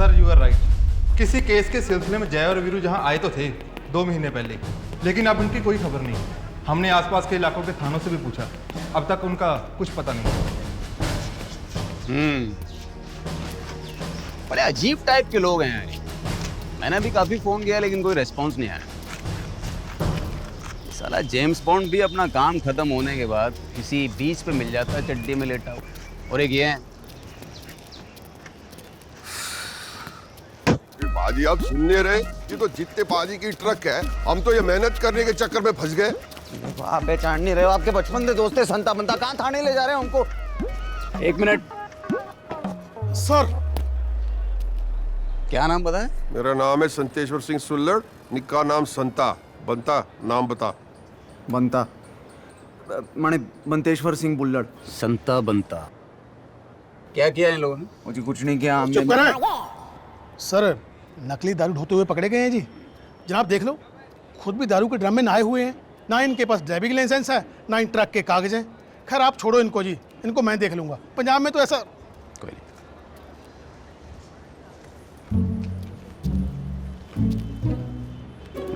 Sir you are right. किसी case के सिलसिले में जय और वीरू जहां आए तो थे 2 महीने पहले, लेकिन अब उनकी कोई खबर नहीं। हमने आसपास के इलाकों के थानों से भी पूछा, अब तक उनका कुछ पता नहीं। बड़े अजीब टाइप के लोग हैं यार। मैंने भी काफी फोन किया लेकिन कोई रेस्पॉन्स नहीं आया। साला जेम्स बॉन्ड भी अपना काम खत्म होने के बाद किसी बीच पे मिल जाता है चड्डी में लेटा हुआ। और एक ये है। पाजी आप सुनने रहे, ये तो जितने पाजी की ट्रक है, हम तो ये मेहनत करने के चक्कर में फंस गए। आप पहचान नहीं रहे हो, आपके बचपन के दोस्त संता बनता कहाँ थाने ले जा रहे हैं हमको। 1 मिनट सर, क्या नाम बताए? मेरा नाम है संतेश्वर सिंह सुल्लड़, निक्का नाम संता बनता। नाम बता। बनता माने बंतेश्वर सिंह बुल्लड़। संता बनता। क्या किया इन लोगों ने? मुझे कुछ नहीं किया। चुप करा। सर, नकली दारू ढोते हुए पकड़े गए हैं जी। जनाब देख लो, खुद भी दारू के ड्रम में नहाए हुए हैं। ना इनके पास ड्राइविंग लाइसेंस है, ना इन ट्रक के कागज हैं। खैर आप छोड़ो इनको जी, इनको मैं देख लूंगा। पंजाब में तो ऐसा कोई नहीं।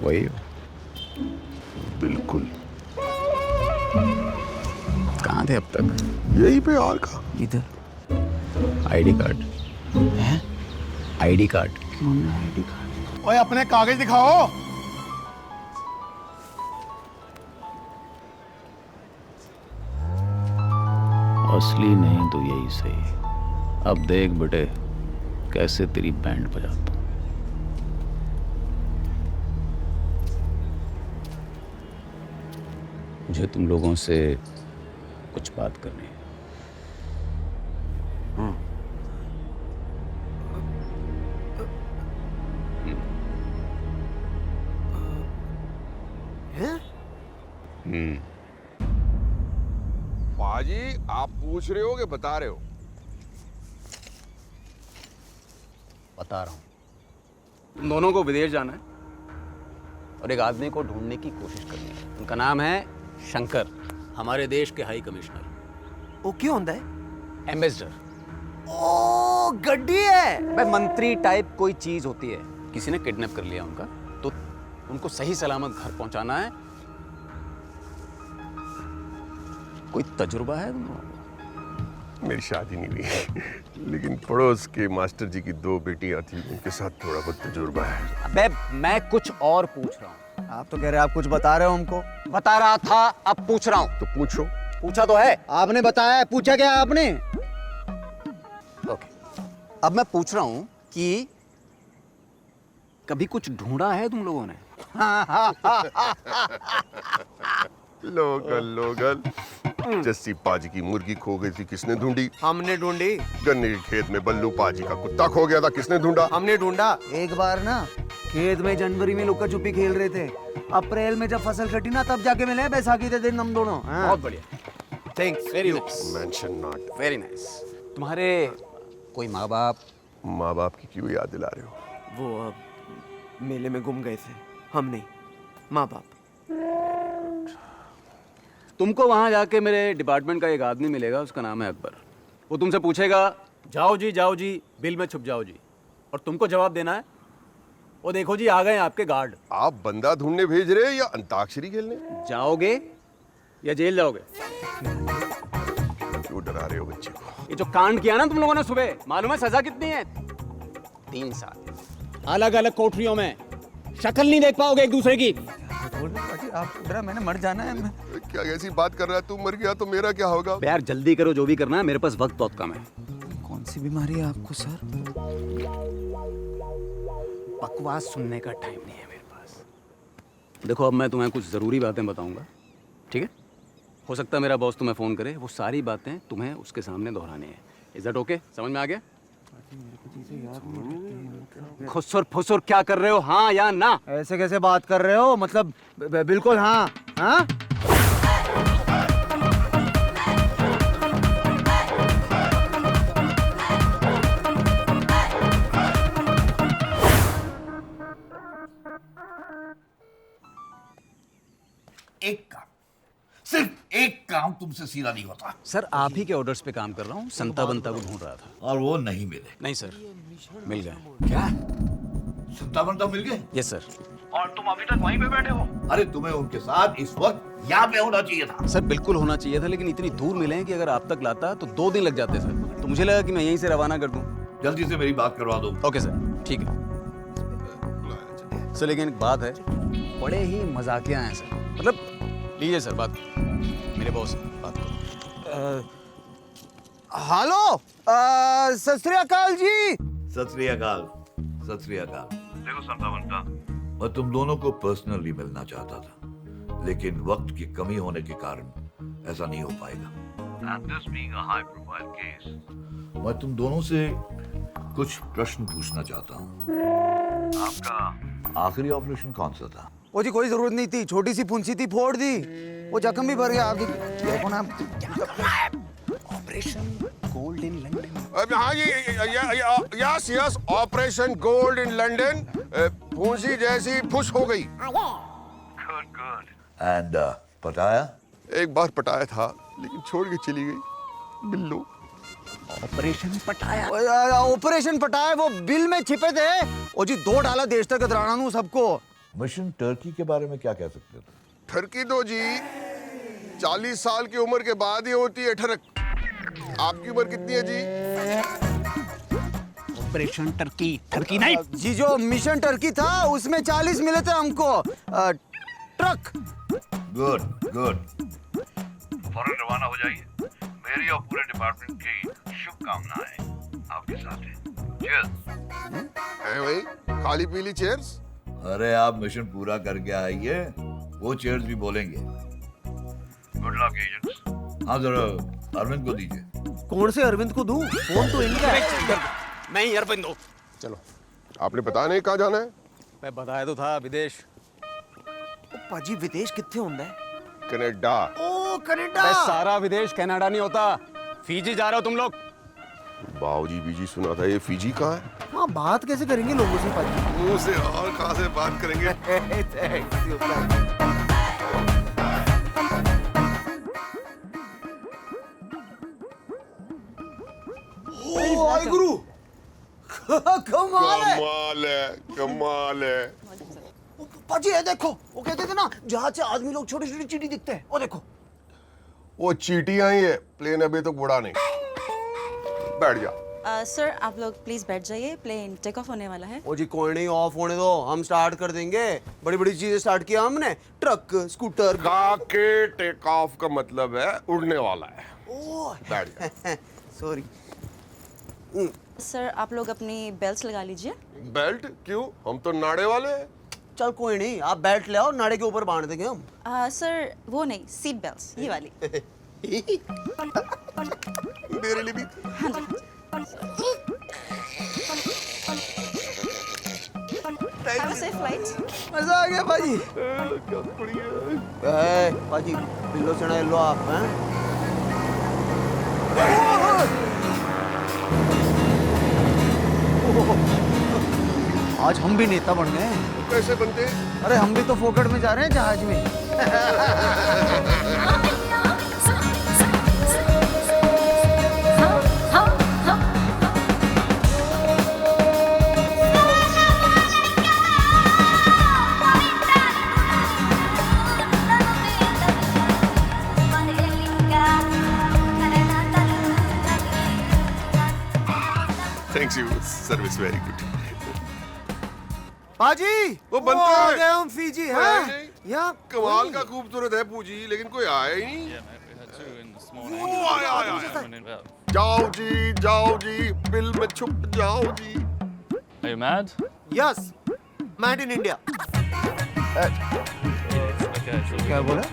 वही हो? बिल्कुल कहाँ थे अब तक? यही पे और का। इधर आईडी कार्ड है। ID card. ID card. ओए अपने कागज दिखाओ। असली नहीं तो यही सही। अब देख बेटे कैसे तेरी बैंड बजाता हूं। मुझे तुम लोगों से कुछ बात करनी है। पाजी आप पूछ रहे हो कि बता रहे हो? बता रहा हूं। तुम दोनों को विदेश जाना है और एक आदमी को ढूंढने की कोशिश करनी है। उनका नाम है शंकर, हमारे देश के हाई कमिश्नर। वो क्यों होता है? एम्बेसडर। ओ गड्डी है। भाई मंत्री टाइप कोई चीज होती है। किसी ने किडनैप कर लिया उनका, तो उनको सही सलामत घर पहुंचाना है। कोई तजुर्बा है तुम लोगों को? मेरी शादी नहीं हुई, लेकिन पड़ोस के मास्टर जी की 2 बेटियां थी, उनके साथ थोड़ा बहुत तजुर्बा है। अबे मैं कुछ और पूछ रहा हूँ। आप तो कह रहे हैं आप कुछ बता रहे हो हमको। बता रहा था, अब पूछ रहा हूँ। तो पूछो। पूछा तो है। आपने बताया है, पूछा क्या है आपने? ओके, अब मैं पूछ रहा हूँ कि कभी कुछ ढूंढा है तुम लोगों ने? लोगल लोगल। जस्सी पाजी की मुर्गी खो गई थी, किसने ढूंढी? हमने ढूंढी। गन्ने के खेत में बल्लू पाजी का कुत्ता खो गया था, किसने ढूंढा? हमने ढूंढा। एक बार ना खेत में जनवरी में लुका छुपी खेल रहे थे, अप्रैल में जब फसल कटी ना तब जाके मिले बैसाखी के दिन हम दोनों। बहुत बढ़िया, thanks. Very nice, mention not. Very nice. तुम्हारे कोई माँ बाप? माँ बाप की क्यों याद दिला रहे हो? वो मेले में गुम गए थे। हम नहीं, माँ बाप। तुमको वहां जाके मेरे डिपार्टमेंट का एक आदमी मिलेगा, उसका नाम है अकबर। वो तुमसे पूछेगा जाओ जी बिल में छुप जाओ जी, और तुमको जवाब देना है वो देखो जी आ गए आपके गार्ड। आप बंदा ढूंढने भेज रहे हैं या अंताक्षरी खेलने? जाओगे या जेल जाओगे? क्यों डरा रहे हो बच्चे को? ये जो कांड किया ना तुम लोगों ने सुबह, मालूम है सजा कितनी है? 3 साल, अलग अलग कोठरियों में। शक्ल नहीं देख पाओगे एक दूसरे की। आप मैंने मर जाना है। क्या ऐसी बात कर रहा है? तू मर गया तो मेरा क्या होगा? यार जल्दी करो, जो भी करना है, मेरे पास वक्त बहुत कम है। कौन सी बीमारी है आपको सर? बकवास सुनने का टाइम नहीं है मेरे पास। देखो अब मैं तुम्हें कुछ जरूरी बातें बताऊंगा, ठीक है? हो सकता है मेरा बॉस तुम्हें फोन करे, वो सारी बातें तुम्हें उसके सामने दोहरानी है। Is that okay? समझ में आ गया? खुसुर फुसुर क्या कर रहे हो, हाँ या ना? ऐसे कैसे बात कर रहे हो? मतलब बिल्कुल हाँ। हाँ? एक काम, सिर्फ एक काम तुमसे सीधा नहीं होता। सर आप ही के ऑर्डर्स पे काम कर रहा हूँ। संता बनता को ढूंढ रहा था। और वो नहीं मिले। नहीं सर, मिल गए। क्या 57 तो मिल गए? Yes sir. और तुम अभी तक वहीं पे बैठे हो? अरे तुम्हें उनके साथ इस वक्त यहाँ पे होना चाहिए था। सर बिल्कुल होना चाहिए था, लेकिन इतनी दूर मिले हैं कि अगर आप तक लाता तो 2 दिन लग जाते सर। तो मुझे लगा कि मैं यहीं से रवाना कर दूं। जल्दी से मेरी बात करवा दो। ओके सर, ठीक है सर। लेकिन एक बात है, बड़े ही मजाकिया हैं सर। मतलब लीजिए सर बात, मेरे बॉस बात करो। हेलो, सत श्री अकाल जी। सत श्री अकाल। सत श्री अकाल। देखो संतावंता, मैं तुम दोनों को पर्सनली मिलना चाहता था, लेकिन वक्त की कमी होने के कारण ऐसा नहीं हो पाएगा। And this being a high profile case, मैं तुम दोनों से कुछ प्रश्न पूछना चाहता हूँ। आपका आखिरी ऑपरेशन कौन सा था? वो जी कोई जरूरत नहीं थी, छोटी सी फुंसी थी, फोड़ दी। वो जख्म भी भर गया। आप देखो ना। Operation gold in London. हाँ yes yes, operation gold in London. फूंसी जैसी फुस हो गई। Good, good. And पटाया? एक बार पटाया था, लेकिन छोड़ के चली गई बिल्लू। ऑपरेशन पटाया। ऑपरेशन पटाया वो बिल में छिपे थे। ओ जी 2 डाला देश तक डराना हूँ सबको। मिशन टर्की के बारे में क्या कह सकते थे? ठरकी दो जी 40 साल की उम्र के बाद ही होती है ठरक। आपकी उम्र कितनी है जी? ऑपरेशन टर्की, टर्की नहीं जी जो मिशन टर्की था उसमें 40 मिले थे हमको। ट्रक। Good good. फौरन रवाना हो जाइए। मेरी और पूरे डिपार्टमेंट की शुभकामनाएं आपके साथ हैं। Cheers. है भाई, काली पीली चेयर्स। अरे आप मिशन पूरा करके आइए, वो चेयर्स भी बोलेंगे। Good luck agents. हाँ जरा अरविंद को दीजिए। कौन से अरविंद को दूं? फोन तो इनका है। मैं ही अरविंद हूँ। चलो, आपने बताया नहीं कहाँ जाना है? मैं बताया तो था, विदेश। पाजी विदेश कितने होंदा है? कनाडा। ओ कनाडा। बस सारा विदेश कनाडा नहीं होता। फीजी जा रहे हो तुम लोग। बाऊजी बीजी सुना था, ये फीजी कहाँ है? हाँ बात कैसे करेंगे लोगों से पाजी? मुंह से और कहाँ से बात करेंगे? ओ आई गुरु। कमाल है। कमाल है, कमाल है। पाजी ये देखो, वो कहते थे ना जहाज से आदमी लोग छोटी छोटी चींटी दिखते हैं। वो देखो। वो चींटियां ही है, प्लेन अभी तक उड़ा नहीं। बैठ जा। सर आप लोग प्लीज बैठ जाइए, प्लेन टेक ऑफ होने वाला है। ओ जी कोई नहीं, ऑफ होने दो, हम स्टार्ट कर देंगे। बड़ी बड़ी चीजें स्टार्ट किया हमने, ट्रक, स्कूटर। का के टेक ऑफ का मतलब है उड़ने वाला है। ओह बैठ जा। सॉरी। सर आप लोग अपनी बेल्ट लगा लीजिए। बेल्ट क्यों? हम तो नाड़े वाले हैं। चल कोई नहीं, आप बेल्ट ले आओ, नाड़े के ऊपर बांध देंगे हम। सर वो नहीं, सीट बेल्ट ये वाली। मेरे लिए भी। Have a safe flight. मजा आ गया पाजी। क्या बढ़िया। पाजी पिल्लो चढ़ा लो आप हैं। आज हम भी नेता बन गए। कैसे बनते? अरे हम भी तो फोकट में जा रहे हैं जहाज में। Thanks you, service very good. पाजी वो बनता है। आ गए हम फीजी हैं। यहाँ कमाल का खूबसूरत है पूजी, लेकिन कोई आया ही नहीं। वो आया। जाओ जी, बिल में छुप जाओ जी। Are you mad? Yes, mad in India. Okay, क्या बोला?